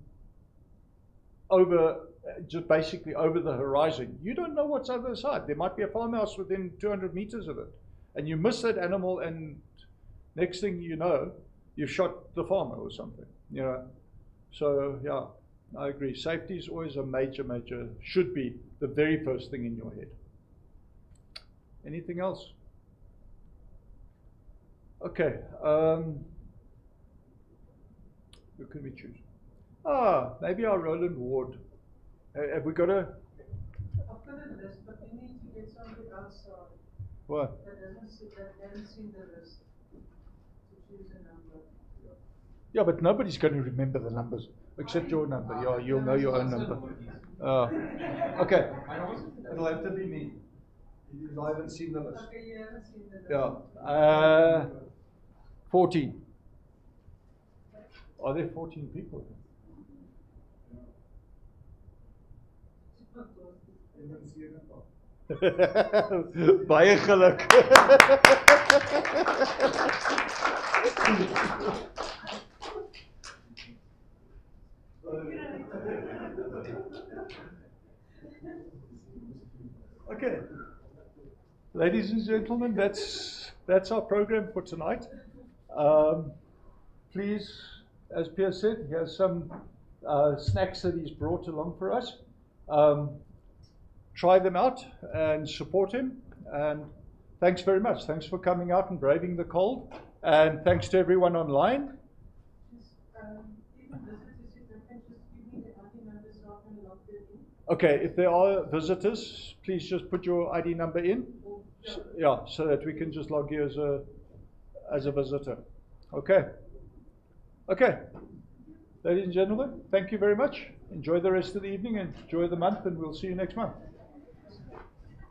just basically over the horizon. You don't know what's over the side. There might be a farmhouse within 200 meters of it, and you miss that animal, and next thing you know, you've shot the farmer or something. So yeah, I agree. Safety is always a major, should be the very first thing in your head. Anything else? Okay. Who can we choose? Maybe our Roland Ward. Have we got a?
I've got a list, but we need to get somebody outside.
What?
That hasn't seen the list to choose a number.
Yeah, but nobody's going to remember the numbers except your number. Yeah, you'll know your own number. Okay. It'll have to be me. I haven't seen the list.
Okay, you haven't seen the list.
Yeah. 14. Are there 14 people? Baie geluk. Okay, ladies and gentlemen, that's our program for tonight. Please, as Pierre said, he has some snacks that he's brought along for us. Try them out and support him. And thanks very much. Thanks for coming out and braving the cold. And thanks to everyone online. Okay, if there are visitors, please just put your ID number in. So that we can just log you as a visitor. Okay. Okay. Ladies and gentlemen, thank you very much. Enjoy the rest of the evening and enjoy the month, and we'll see you next month.